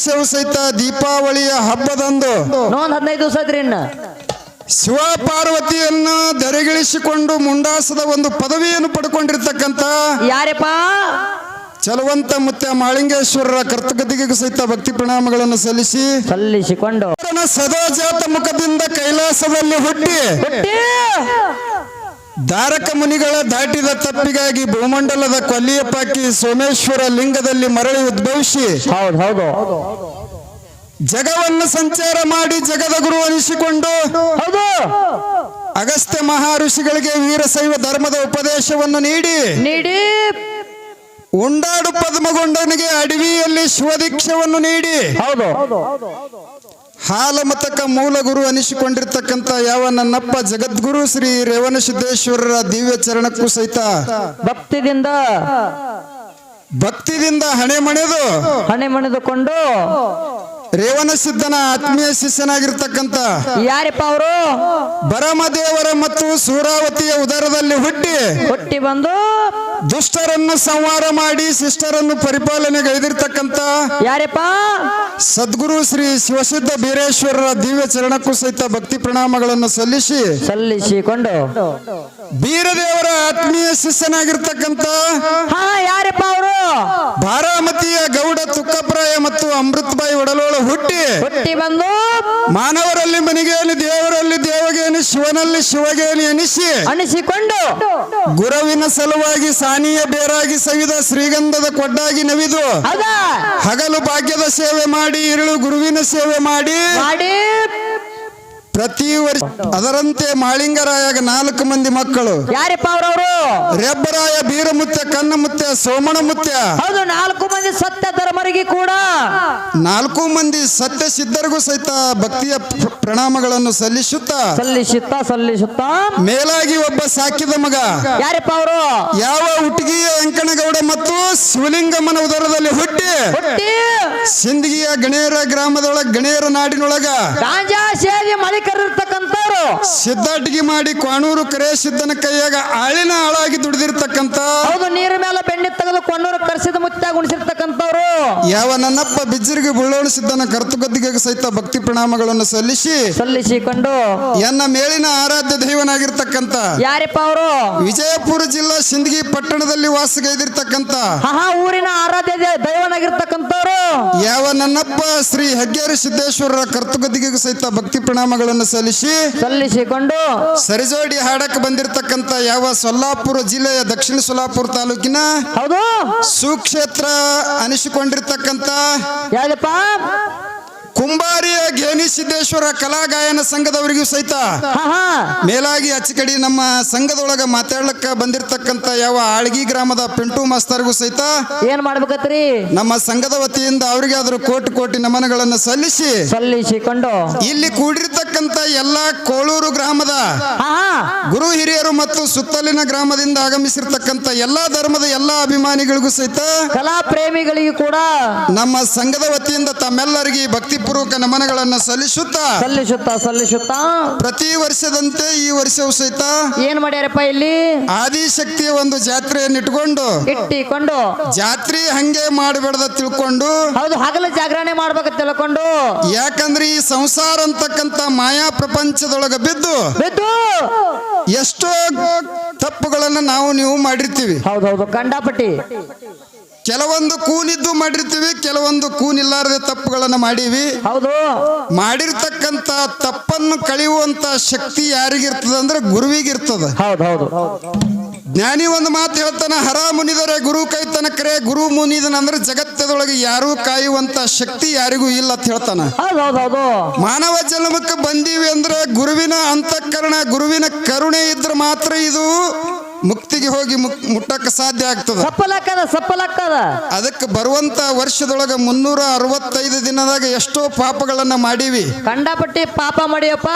ಸಹಿತ ದೀಪಾವಳಿಯ ಹಬ್ಬದಂದು ನೋಂದ್ 15 ದಿವಸ ಐತ್ರಿ ಇನ್ನ ಶಿವ ಪಾರ್ವತಿಯನ್ನು ಧರೆಗಿಳಿಸಿಕೊಂಡು ಮುಂಡಾಸದ ಒಂದು ಪದವಿಯನ್ನು ಪಡ್ಕೊಂಡಿರ್ತಕ್ಕಂಥ ಯಾರಪ್ಪ ಚಲವಂತ ಮುತ್ಯ ಮಾಳಿಂಗೇಶ್ವರರ ಕರ್ತಗದಿಗೆ ಸಹಿತ ಭಕ್ತಿ ಪ್ರಣಾಮಗಳನ್ನು ಸಲ್ಲಿಸಿಕೊಂಡು ಸದಾ ಜಾತ ಮುಖದಿಂದ ಕೈಲಾಸದಲ್ಲಿ ಹುಟ್ಟಿ ಧಾರಕ ಮುನಿಗಳ ದಾಟಿದ ತಪ್ಪಿಗಾಗಿ ಭೂಮಂಡಲದ ಕೊಲ್ಲಿಯ ಪಾಕಿ ಸೋಮೇಶ್ವರ ಲಿಂಗದಲ್ಲಿ ಮರಳಿ ಉದ್ಭವಿಸಿ ಹೌದು ಜಗವನ್ನು ಸಂಚಾರ ಮಾಡಿ ಜಗದ ಗುರು ಅನಿಸಿಕೊಂಡು ಹೌದು ಅಗಸ್ತ್ಯ ಮಹರ್ಷಿಗಳಿಗೆ ವೀರಶೈವ ಧರ್ಮದ ಉಪದೇಶವನ್ನು ನೀಡಿ ಉಂಡಾಡು ಪದ್ಮಗೊಂಡನಿಗೆ ಅಡವಿಯಲ್ಲಿ ಶಿವದೀಕ್ಷವನ್ನು ನೀಡಿ ಹೌದು ಹಾಲಮತಕ ಮೂಲ ಗುರು ಅನಿಸಿಕೊಂಡಿರ್ತಕ್ಕಂಥ ಯಾವ ನನ್ನಪ್ಪ ಜಗದ್ಗುರು ಶ್ರೀ ರೇವಣಸಿದ್ದೇಶ್ವರರ ದಿವ್ಯ ಚರಣಕ್ಕೂ ಸಹಿತ ಭಕ್ತಿದಿಂದ ಹಣೆ ಮಣೆದುಕೊಂಡು ರೇವಣಸಿದ್ದನ ಆತ್ಮೀಯ ಶಿಷ್ಯನಾಗಿರ್ತಕ್ಕಂಥ ಯಾರಪ್ಪ ಅವರು ಭರಮದೇವರ ಮತ್ತು ಸೂರಾವತಿಯ ಉದರದಲ್ಲಿ ಹುಟ್ಟಿ ಬಂದು ದುಷ್ಟರನ್ನು ಸಂಹಾರ ಮಾಡಿ ಶಿಷ್ಟರನ್ನು ಪರಿಪಾಲನೆಗೈದಿರ್ತಕ್ಕಂಥ ಯಾರಪ್ಪ ಸದ್ಗುರು ಶ್ರೀ ಶಿವಸಿದ್ಧ ಬೀರೇಶ್ವರರ ದಿವ್ಯ ಚರಣಕ್ಕೂ ಸಹಿತ ಭಕ್ತಿ ಪ್ರಣಾಮಗಳನ್ನು ಸಲ್ಲಿಸಿಕೊಂಡು ಬೀರದೇವರ ಆತ್ಮೀಯ ಶಿಷ್ಯನಾಗಿರ್ತಕ್ಕಂಥ ಯಾರಪ್ಪ ಅವರು ಬಾರಾಮತಿಯ ಗೌಡ ತುಕ್ಕಪ್ರಾಯ ಮತ್ತು ಅಮೃತಬಾಯಿ ಒಡಲೋಳು ಹುಟ್ಟಿ ಬಂದು ಮಾನವರಲ್ಲಿ ಮನಿಗೇನಿ ದೇವರಲ್ಲಿ ದೇವಗೇನಿ ಶಿವನಲ್ಲಿ ಶಿವಗೇನಿ ಅನಿಸಿಕೊಂಡು ಗುರುವಿನ ಸಲುವಾಗಿ ಸಾನಿಯ ಬೇರಾಗಿ ಸವಿದ ಶ್ರೀಗಂಧದ ಕೊಡ್ಡಾಗಿ ನವಿದು ಹಗಲು ಭಾಗ್ಯದ ಸೇವೆ ಮಾಡಿ ಇರುಳು ಗುರುವಿನ ಸೇವೆ ಮಾಡಿ ಪ್ರತಿ ವರ್ಷ ಅದರಂತೆ ಮಾಳಿಂಗರಾಯಾಗ 4 ಮಂದಿ ಮಕ್ಕಳು ಯಾರಪ್ಪ ಅವರವರು ರೆಬ್ಬರಾಯ ಬೀರಮುತ್ಯ ಕನ್ನಮುತ್ಯ ಸೋಮಣಮುತ್ಯ ಹೌದು 4 ಮಂದಿ ಸತ್ಯ ಧರ್ಮರಿಗೆ ಕೂಡ 4 ಮಂದಿ ಸತ್ಯ ಸಿದ್ಧರಿಗೂ ಸಹಿತ ಭಕ್ತಿಯ ಪ್ರಣಾಮಗಳನ್ನು ಸಲ್ಲಿಸುತ್ತಾ ಮೇಲಾಗಿ ಒಬ್ಬ ಸಾಕಿದ ಮಗ ಯಾರಪ್ಪ ಅವರು ಯಾವ ಹುಟ್ಟಿಗೆಯ ಅಂಕಣಗೌಡ ಮತ್ತು ಶಿವಲಿಂಗಮ್ಮನ ಉದರದಲ್ಲಿ ಹುಟ್ಟಿ ಸಿಂದಗಿಯ ಗಣೇರ ಗ್ರಾಮದೊಳಗ ಗಣೇರ ನಾಡಿನೊಳಗ ಇರ್ತಕ್ಕಂಥವ್ರು ಸಿದ್ದಾಟಿಗೆ ಮಾಡಿ ಕ್ವಾಣೂರು ಕರೆ ಸಿದ್ದನ ಕೈಯಾಗ ಆಳಿನ ಆಳಾಗಿ ದುಡಿದಿರ್ತಕ್ಕಂಥ ಹೌದು ನೀರ ಮೇಲೆ ಬೆಣ್ಣೆ ತೆಗೆದು ಕೊಂಡೂರು ಕರೆಸಿದ ಮುತ್ಯ ಗುಣಿಸಿರ್ತಕ್ಕಂಥವ್ರು ಯಾವ ನನ್ನಪ್ಪ ಬಿಜ್ಜರಿಗೆ ಬುಳ್ಳೋಳು ಸಿದ್ದನ ಕರ್ತುಗದ್ದಿಗೆ ಸಹಿತ ಭಕ್ತಿ ಪ್ರಣಾಮಗಳನ್ನು ಸಲ್ಲಿಸಿಕೊಂಡು ಎನ್ನ ಮೇಲಿನ ಆರಾಧ್ಯ ದೈವನಾಗಿರ್ತಕ್ಕಂಥ ಯಾರಪ್ಪ ಅವರು ವಿಜಯಪುರ ಜಿಲ್ಲಾ ಸಿಂದಗಿ ಪಟ್ಟಣದಲ್ಲಿ ವಾಸಗೈದಿರ್ತಕ್ಕಂಥ ಊರಿನ ಆರಾಧ್ಯ ದೈವನಾಗಿರ್ತಕ್ಕಂಥವ್ರು ಯಾವ ನನ್ನಪ್ಪ ಶ್ರೀ ಹೆಗ್ಗೇರಿ ಸಿದ್ದೇಶ್ವರರ ಕರ್ತುಗದ್ದಿಗೆ ಸಹಿತ ಭಕ್ತಿ ಪ್ರಣಾಮಗಳನ್ನು ಸಲ್ಲಿಸಿಕೊಂಡು ಸರಿಜೋಡಿ ಹಾಡಕ್ಕೆ ಬಂದಿರತಕ್ಕಂತ ಯಾವ ಸೊಲ್ಲಾಪುರ ಜಿಲ್ಲೆಯ ದಕ್ಷಿಣ ಸೊಲ್ಲಾಪುರ ತಾಲೂಕಿನ ಹೌದು ಸುಕ್ಷೇತ್ರ ಅನಿಸಿಕೊಂಡಿರ್ತಕ್ಕಂತ ಯಾರಪ್ಪ ಕುಂಬಾರಿಯ ಗೇಣಿ ಸಿದ್ದೇಶ್ವರ ಕಲಾ ಗಾಯನ ಸಂಘದವರಿಗೂ ಸಹಿತ ಮೇಲಾಗಿ ಅಚ್ಚಕಡಿ ನಮ್ಮ ಸಂಘದೊಳಗ ಮಾತಾಡ್ಲಕ್ಕ ಬಂದಿರತಕ್ಕಂತ ಯಾವ ಆಳ್ಗಿ ಗ್ರಾಮದ ಪಿಂಟು ಮಾಸ್ತರ್ಗೂ ಸಹಿತ ಏನ್ ಮಾಡ್ಬೇಕತ್ರಿ ನಮ್ಮ ಸಂಘದ ವತಿಯಿಂದ ಅವರಿಗೆ ಆದ್ರೂ ಕೋಟಿ ನಮನಗಳನ್ನು ಸಲ್ಲಿಸಿಕೊಂಡು ಇಲ್ಲಿ ಕೂಡಿರ್ತಕ್ಕಂತ ಎಲ್ಲಾ ಕೋಳೂರು ಗ್ರಾಮದ ಗುರು ಹಿರಿಯರು ಮತ್ತು ಸುತ್ತಲಿನ ಗ್ರಾಮದಿಂದ ಆಗಮಿಸಿರ್ತಕ್ಕಂತ ಎಲ್ಲಾ ಧರ್ಮದ ಎಲ್ಲಾ ಅಭಿಮಾನಿಗಳಿಗೂ ಸಹಿತ ಕಲಾ ಪ್ರೇಮಿಗಳಿಗೂ ಕೂಡ ನಮ್ಮ ಸಂಘದ ವತಿಯಿಂದ ತಮ್ಮೆಲ್ಲರಿಗೆ ಭಕ್ತಿ ಪೂರ್ವಕ ನಮನಗಳನ್ನು ಸಲ್ಲಿಸುತ್ತಾ ಪ್ರತಿ ವರ್ಷದಂತೆ ಈ ವರ್ಷವೂ ಸಹಿತ ಏನ್ ಮಾಡ್ಯಾರಪ್ಪ ಇಲ್ಲಿ ಆದಿಶಕ್ತಿಯ ಒಂದು ಜಾತ್ರೆಯನ್ನು ಇಟ್ಟಿಕೊಂಡು ಜಾತ್ರೆ ಹಂಗೆ ಮಾಡಬೇಡದ ತಿಳ್ಕೊಂಡು ಹೌದು ಹಗಲು ಜಾಗರಣೆ ಮಾಡ್ಬೇಕು ತಿಳ್ಕೊಂಡು ಯಾಕಂದ್ರೆ ಈ ಸಂಸಾರ ಅಂತಕ್ಕಂತ ಮಾಯಾ ಪ್ರಪಂಚದೊಳಗ ಬಿದ್ದು ಎಷ್ಟೋ ತಪ್ಪುಗಳನ್ನ ನೀವು ಮಾಡಿರ್ತೀವಿ ಹೌದೌದು ಕಂಡಾಪಟ್ಟಿ ಕೆಲವೊಂದು ಕೂನಿದ್ದು ಮಾಡಿರ್ತೀವಿ ಕೆಲವೊಂದು ಕೂನಿಲ್ಲಾರದೆ ತಪ್ಪುಗಳನ್ನ ಮಾಡೀವಿ ಹೌದು ಮಾಡಿರ್ತಕ್ಕಂತ ತಪ್ಪನ್ನು ಕಳೆಯುವಂತ ಶಕ್ತಿ ಯಾರಿಗಿರ್ತದ ಅಂದ್ರೆ ಗುರುವಿಗಿರ್ತದ ಹೌದು ಜ್ಞಾನಿ ಒಂದು ಮಾತು ಹೇಳ್ತಾನ ಹರ ಮುನಿದರೆ ಗುರು ಕೈತನ ಕರೆ ಗುರು ಮುನಿದನಂದ್ರೆ ಜಗತ್ತದೊಳಗೆ ಯಾರೂ ಕಾಯುವಂತ ಶಕ್ತಿ ಯಾರಿಗೂ ಇಲ್ಲ ಅಂತ ಹೇಳ್ತಾನ ಮಾನವ ಜನ್ಮಕ್ಕೆ ಬಂದೀವಿ ಅಂದ್ರೆ ಗುರುವಿನ ಅಂತಃಕರಣ ಗುರುವಿನ ಕರುಣೆ ಇದ್ರೆ ಮಾತ್ರ ಇದು ಮುಕ್ತಿಗೆ ಹೋಗಿ ಮುಟ್ಟಕ್ಕೆ ಸಾಧ್ಯ ಆಗ್ತದೆ ಸಪ್ಪಲಕ್ಕದ ಅದಕ್ಕೆ ಬರುವಂತ ವರ್ಷದೊಳಗ 365 ದಿನದಾಗ ಎಷ್ಟೋ ಪಾಪಗಳನ್ನ ಮಾಡೀವಿ ಕಂಡಪಟ್ಟಿ ಪಾಪ ಮಾಡಿಯಪ್ಪ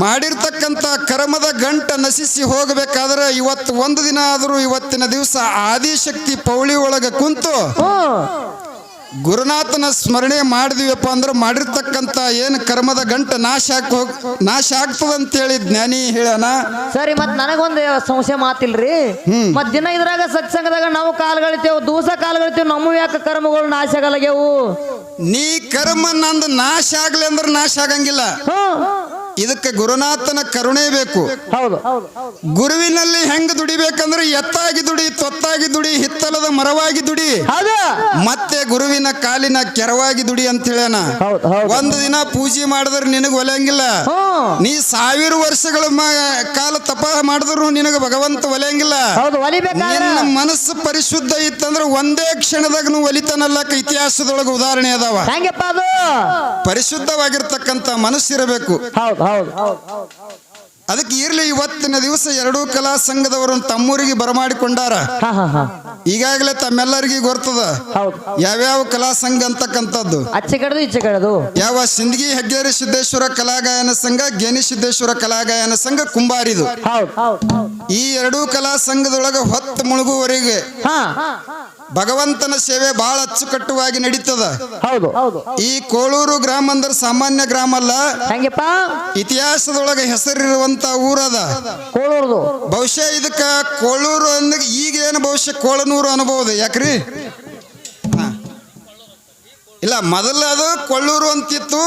ಮಾಡಿರ್ತಕ್ಕಂತ ಕರ್ಮದ ಗಂಟ ನಶಿಸಿ ಹೋಗಬೇಕಾದ್ರೆ ಇವತ್ತು ಒಂದು ದಿನ ಆದರೂ ಇವತ್ತಿನ ದಿವಸ ಆದಿಶಕ್ತಿ ಪೌಳಿ ಒಳಗ ಕುಂತು ಗುರುನಾಥನ ಸ್ಮರಣೆ ಮಾಡಿದಿವಪ್ಪ ಅಂದ್ರೆ ಮಾಡಿರ್ತಕ್ಕಂತ ಏನು ಕರ್ಮದ ಗಂಟ ನಾಶ ಆಗ್ತದಂತೇಳಿ ಜ್ಞಾನಿ ಹೇಳೋಣ. ಸರಿ, ಮತ್ ನನಗೊಂದು ಸಂಶಯ ಮಾತಿಲ್ರಿ, ಮತ್ ದಿನ ಇದ್ರಾಗ ಸತ್ಸಂಗದಾಗ ನಾವು ಕಾಲ್ಗಳಿತೇವು, ದೂಸ ಕಾಲ್ಗಳಿತೇವು, ನಮ್ಮ ಯಾಕೆ ಕರ್ಮಗಳು ನಾಶ ಆಗಲಾಗ್ಯವು? ನೀ ಕರ್ಮ ನಂದು ನಾಶ ಆಗ್ಲಿ ಅಂದ್ರೆ ನಾಶ ಆಗಂಗಿಲ್ಲ. ಇದಕ್ಕೆ ಗುರುನಾಥನ ಕರುಣೆ ಬೇಕು. ಹೌದು ಗುರುವಿನಲ್ಲಿ ಹೆಂಗ್ ದುಡಿಬೇಕಂದ್ರೆ ಎತ್ತಾಗಿ ದುಡಿ, ತೊತ್ತಾಗಿ ದುಡಿ, ಹಿತ್ತಲದ ಮರವಾಗಿ ದುಡಿ, ಹೌದು ಮತ್ತೆ ಗುರುವಿನ ಕಾಲಿನ ಕೆರವಾಗಿ ದುಡಿ ಅಂತ ಹೇಳ್ಯಾನ. ಒಂದು ದಿನ ಪೂಜೆ ಮಾಡಿದ್ರೆ ನಿನಗೆ ಒಲೆಯಂಗಿಲ್ಲ. ನೀ 1000 ವರ್ಷಗಳ ಕಾಲ ತಪ ಮಾಡಿದ್ರು ನಿನಗೆ ಭಗವಂತ ಒಲೆಯಂಗಿಲ್ಲ. ನಿನ್ನ ಮನಸ್ಸು ಪರಿಶುದ್ಧ ಇತ್ತಂದ್ರೆ ಒಂದೇ ಕ್ಷಣದಾಗ ಒಲಿತಾನಲ್ಲಕ್ಕ ಇತಿಹಾಸದೊಳಗೆ ಉದಾಹರಣೆ ಅದಾವ. ಪರಿಶುದ್ಧವಾಗಿರ್ತಕ್ಕಂಥ ಮನಸ್ಸಿರಬೇಕು. ಅದಕ್ಕೆ ಇರ್ಲಿ ಇವತ್ತಿನ ದಿವಸ ಎರಡೂ ಕಲಾ ಸಂಘದವರು ತಮ್ಮೂರಿಗೆ ಬರಮಾಡಿಕೊಂಡಾರ. ಈಗಾಗಲೇ ತಮ್ಮೆಲ್ಲರಿಗೂ ಗೊತ್ತದ ಯಾವ್ಯಾವ ಕಲಾ ಸಂಘ ಅಂತಕ್ಕಂಥದ್ದು. ಯಾವ ಸಿಂದಗಿ ಹೆಗ್ಗೇರಿ ಸಿದ್ದೇಶ್ವರ ಕಲಾಗಾಯನ ಸಂಘ, ಗೇನಿ ಸಿದ್ದೇಶ್ವರ ಕಲಾಗಾಯನ ಸಂಘ, ಕುಂಬಾರಿದು. ಈ ಎರಡೂ ಕಲಾ ಸಂಘದೊಳಗೆ ಹೊತ್ತು ಮುಳುಗುವವರೆಗೆ ಭಗವಂತನ ಸೇವೆ ಬಹಳ ಅಚ್ಚುಕಟ್ಟುವಾಗಿ ನಡೀತದ. ಈ ಕೋಳೂರು ಗ್ರಾಮ ಅಂದ್ರೆ ಸಾಮಾನ್ಯ ಗ್ರಾಮ ಅಲ್ಲ, ಇತಿಹಾಸದೊಳಗೆ ಹೆಸರಿರುವಂತ ಊರದ. ಬಹುಶಃ ಇದಕ್ಕ ಕೋಳೂರು ಅಂದ್ರೆ ಈಗ ಏನು ಬಹುಶಃ ಕೋಳನೂರು ಅನ್ಬಹುದು. ಯಾಕ್ರಿ? ಇಲ್ಲ, ಮೊದಲು ಅದು ಕೊಳ್ಳೂರು ಅಂತಿತ್ತು.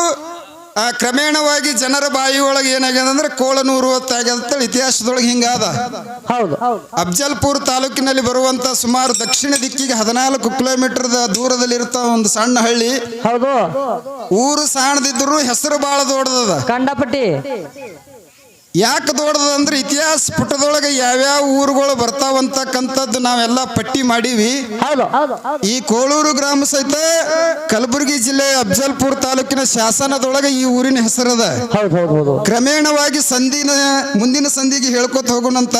ಕ್ರಮೇಣವಾಗಿ ಜನರ ಬಾಯಿ ಒಳಗೆ ಏನಾಗ್ಯದ ಅಂದ್ರೆ ಕೋಳನೂರು ಅಂತ ಇತಿಹಾಸದೊಳಗೆ ಹಿಂಗಾದ. ಅಫ್ಜಲ್ಪುರ್ ತಾಲೂಕಿನಲ್ಲಿ ಬರುವಂತ ಸುಮಾರು ದಕ್ಷಿಣ ದಿಕ್ಕಿಗೆ 14 ಕಿಲೋಮೀಟರ್ ದೂರದಲ್ಲಿ ಇರುತ್ತ ಒಂದು ಸಣ್ಣ ಹಳ್ಳಿ. ಊರು ಸಣ್ಣದಿದ್ರು ಹೆಸರು ಬಹಳ ದೊಡ್ಡದ, ಕಂಡಪಟ್ಟಿ. ಯಾಕೆ ದೊಡ್ಡದ ಅಂದ್ರೆ ಇತಿಹಾಸ ಪುಟದೊಳಗೆ ಯಾವ್ಯಾವ ಊರುಗಳು ಬರ್ತಾವಂತಕ್ಕಂಥದ್ದು ನಾವೆಲ್ಲ ಪಟ್ಟಿ ಮಾಡೀವಿ. ಈ ಕೋಳೂರು ಗ್ರಾಮ ಸಹಿತ ಕಲಬುರಗಿ ಜಿಲ್ಲೆ ಅಫ್ಜಲ್ಪುರ್ ತಾಲೂಕಿನ ಶಾಸನದೊಳಗೆ ಈ ಊರಿನ ಹೆಸರದ. ಕ್ರಮೇಣವಾಗಿ ಮುಂದಿನ ಸಂಧಿಗೆ ಹೇಳ್ಕೊತ ಹೋಗೋಣಂತ.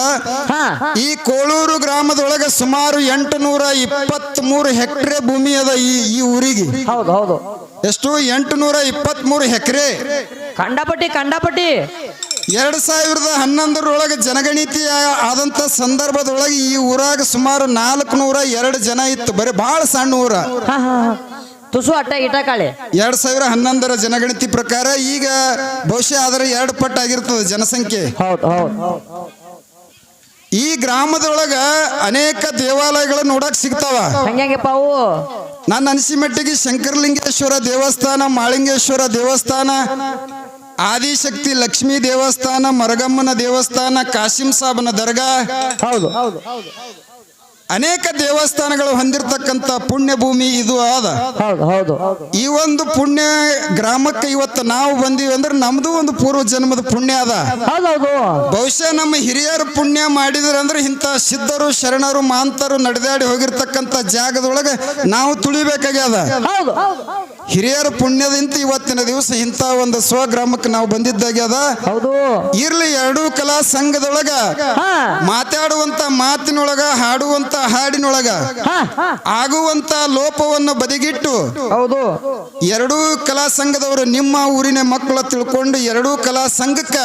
ಈ ಕೋಳೂರು ಗ್ರಾಮದೊಳಗೆ ಸುಮಾರು 823 ಹೆಕ್ಟೇರ್ ಭೂಮಿ ಅದ ಈ ಊರಿಗೆ. ಎಷ್ಟು? 823 ಎಕರೆ. ಕಂಡಪಟ್ಟಿ. 2011 ಜನಗಣತಿ ಆದಂತ ಸಂದರ್ಭದೊಳಗೆ ಈ ಊರಾಗ ಸುಮಾರು 402 ಜನ ಇತ್ತು. ಬರೀ ಬಹಳ ಸಣ್ಣ ಊರ. 2011 ಜನಗಣತಿ ಪ್ರಕಾರ ಈಗ ಬಹುಶಃ ಅದರ 2 ಪಟ್ಟು ಆಗಿರ್ತದೆ ಜನಸಂಖ್ಯೆ. ಈ ಗ್ರಾಮದೊಳಗ ಅನೇಕ ದೇವಾಲಯಗಳು ನೋಡಕ್ ಸಿಗ್ತಾವ. ನನ್ನ ಅನಿಸಿ ಮಟ್ಟಿಗೆ ಶಂಕರಲಿಂಗೇಶ್ವರ ದೇವಸ್ಥಾನ, ಮಾಳಿಂಗೇಶ್ವರ ದೇವಸ್ಥಾನ, ಆದಿಶಕ್ತಿ ಲಕ್ಷ್ಮೀ ದೇವಸ್ಥಾನ, ಮರಗಮ್ಮನ ದೇವಸ್ಥಾನ, ಕಾಸಿಂ ಸಾಬನ ದರ್ಗಾ, ಅನೇಕ ದೇವಸ್ಥಾನಗಳು ಹೊಂದಿರತಕ್ಕಂತ ಪುಣ್ಯ ಭೂಮಿ ಇದು ಆದ. ಈ ಒಂದು ಪುಣ್ಯ ಗ್ರಾಮಕ್ಕೆ ಇವತ್ತು ನಾವು ಬಂದೀವಿ ಅಂದ್ರೆ ನಮ್ದು ಒಂದು ಪೂರ್ವ ಜನ್ಮದ ಪುಣ್ಯ ಅದ. ಬಹುಶಃ ನಮ್ಮ ಹಿರಿಯರು ಪುಣ್ಯ ಮಾಡಿದ್ರ ಅಂದ್ರೆ ಇಂಥ ಸಿದ್ಧರು, ಶರಣರು, ಮಾಂತರು ನಡೆದಾಡಿ ಹೋಗಿರ್ತಕ್ಕಂಥ ಜಾಗದೊಳಗೆ ನಾವು ತುಳಿಬೇಕಾಗ್ಯದ. ಹಿರಿಯರ ಪುಣ್ಯದಿಂದ ಇವತ್ತಿನ ದಿವಸ ಇಂಥ ಒಂದು ಸ್ವಗ್ರಾಮಕ್ಕೆ ನಾವು ಬಂದಿದ್ದಾಗ್ಯದ. ಇರ್ಲಿ, ಎರಡೂ ಕಲಾ ಸಂಘದೊಳಗ ಮಾತಾಡುವಂತ ಮಾತಿನೊಳಗ, ಹಾಡುವಂತ ಹಾಡಿನೊಳಗ ಆಗುವಂತ ಲೋಪವನ್ನು ಬದಿಗಿಟ್ಟು ಎರಡೂ ಕಲಾ ಸಂಘದವರು ನಿಮ್ಮ ಊರಿನ ಮಕ್ಕಳ ತಿಳ್ಕೊಂಡು ಎರಡೂ ಕಲಾ ಸಂಘಕ್ಕ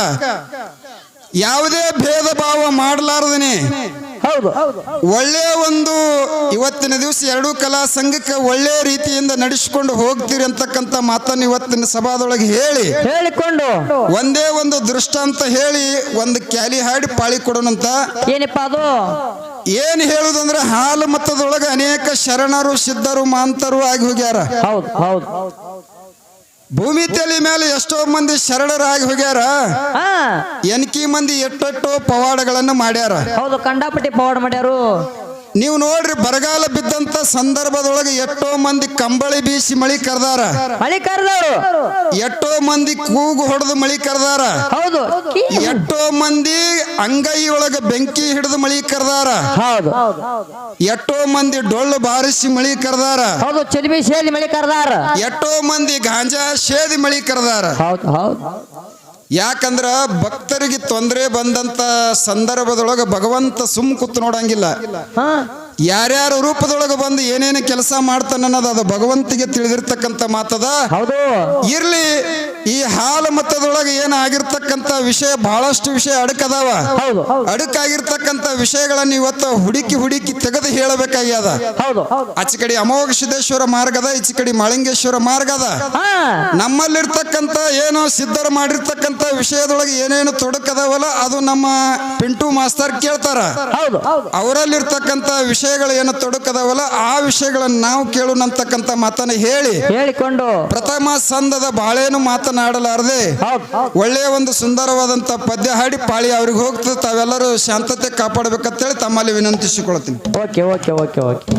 ಯಾವುದೇ ಭೇದ ಭಾವ ಮಾಡಲಾರದನೆ ಒಳ್ಳೆಯ ಒಂದು ಇವತ್ತಿನ ದಿವಸ ಎರಡೂ ಕಲಾ ಸಂಘಕ್ಕೆ ಒಳ್ಳೆಯ ರೀತಿಯಿಂದ ನಡೆಸಿಕೊಂಡು ಹೋಗ್ತೀರಿ ಅಂತಕ್ಕಂಥ ಮಾತನ್ನು ಇವತ್ತಿನ ಸಭಾದೊಳಗೆ ಹೇಳಿಕೊಂಡು ಒಂದೇ ಒಂದು ದೃಷ್ಟಾಂತ ಹೇಳಿ ಒಂದು ಕ್ಯಾಲಿ ಹಾಡಿ ಪಾಳಿ ಕೊಡೋಣಂತ. ಏನಪ್ಪ ಅದು? ಏನ್ ಹೇಳುದಂದ್ರೆ ಹಾಲು ಮತದೊಳಗೆ ಅನೇಕ ಶರಣರು, ಸಿದ್ಧರು, ಮಾಂತರು ಆಗಿ ಹೋಗ್ಯಾರ. ಭೂಮಿ ತಲೆ ಮೇಲೆ ಎಷ್ಟೋ ಮಂದಿ ಶರಣರಾಗಿ ಹೋಗ್ಯಾರ. ಎನ್ಕಿ ಮಂದಿ ಎಷ್ಟೆಷ್ಟೋ ಪವಾಡಗಳನ್ನು ಮಾಡ್ಯಾರ. ಕಂಡಾಪಟ್ಟಿ ಪವಾಡ ಮಾಡ್ಯಾರು. ನೀವು ನೋಡ್ರಿ, ಬರಗಾಲ ಬಿದ್ದಂತ ಸಂದರ್ಭದೊಳಗೆ ಎಷ್ಟೋ ಮಂದಿ ಕಂಬಳಿ ಬೀಸಿ ಮಳಿ ಕರೆದಾರ. ಎಷ್ಟೋ ಮಂದಿ ಕೂಗು ಹೊಡೆದು ಮಳಿ ಕರೆದಾರ. ಎಷ್ಟೋ ಮಂದಿ ಅಂಗೈ ಒಳಗ ಬೆಂಕಿ ಹಿಡಿದು ಮಳಿ ಕರೆದಾರ. ಎಷ್ಟೋ ಮಂದಿ ಡೊಳ್ಳು ಬಾರಿಸಿ ಮಳಿ ಕರೆದಾರ. ಎಷ್ಟೋ ಮಂದಿ ಗಾಂಜಾ ಸೇದಿ ಮಳಿ ಕರೆದಾರ. ಯಾಕಂದ್ರ ಭಕ್ತರಿಗೆ ತೊಂದರೆ ಬಂದಂತ ಸಂದರ್ಭದೊಳಗ ಭಗವಂತ ಸುಮ್ ಕೂತು ನೋಡಂಗಿಲ್ಲ. ಯಾರ್ಯಾರ ರೂಪದೊಳಗೆ ಬಂದು ಏನೇನು ಕೆಲಸ ಮಾಡ್ತಾನ ಅನ್ನೋದು ಅದು ಭಗವಂತಿಗೆ ತಿಳಿದಿರ್ತಕ್ಕಂಥ ಮಾತದ. ಇರ್ಲಿ, ಈ ಹಾಲು ಮತದೊಳಗೆ ಏನಾಗಿರ್ತಕ್ಕಂಥ ವಿಷಯ ಬಹಳಷ್ಟು ವಿಷಯ ಅಡಕದಾವ. ಹೌದು ಅಡಕಾಗಿರ್ತಕ್ಕಂಥ ವಿಷಯಗಳನ್ನ ಇವತ್ತು ಹುಡುಕಿ ತೆಗೆದು ಹೇಳಬೇಕಾಗ್ಯದ. ಹೌದು ಆಚೆ ಕಡೆ ಅಮೋಘ ಸಿದ್ದೇಶ್ವರ ಮಾರ್ಗದ, ಈಚೆ ಕಡೆ ಮಾಳಿಂಗೇಶ್ವರ ಮಾರ್ಗದ. ನಮ್ಮಲ್ಲಿರ್ತಕ್ಕಂಥ ಏನೋ ಸಿದ್ಧರು ಮಾಡಿರ್ತಕ್ಕಂಥ ವಿಷಯದೊಳಗೆ ಏನೇನು ತೊಡಕದವಲ್ಲ ಅದು ನಮ್ಮ ಪಿಂಟು ಮಾಸ್ತರ್ ಕೇಳ್ತಾರ. ಅವರಲ್ಲಿರ್ತಕ್ಕಂಥ ವಿಷಯಗಳು ಏನು ತೊಡಕದವಲ್ಲ ಆ ವಿಷಯಗಳನ್ನು ನಾವು ಕೇಳೋಣ ಅಂತಕ್ಕಂಥ ಮಾತನ್ನ ಹೇಳಿಕೊಂಡು ಪ್ರಥಮ ಸಂದದ ಬಾಳೇನು ಮಾತನಾಡಲಾರದೆ ಒಳ್ಳೆಯ ಒಂದು ಸುಂದರವಾದಂತ ಪದ್ಯ ಹಾಡಿ ಪಾಳಿ ಅವ್ರಿಗೆ ಹೋಗ್ತದೆ. ತಾವೆಲ್ಲರೂ ಶಾಂತತೆ ಕಾಪಾಡಬೇಕಂತೇಳಿ ತಮ್ಮಲ್ಲಿ ವಿನಂತಿಸಿಕೊಳ್ತೀನಿ. Okay okay okay okay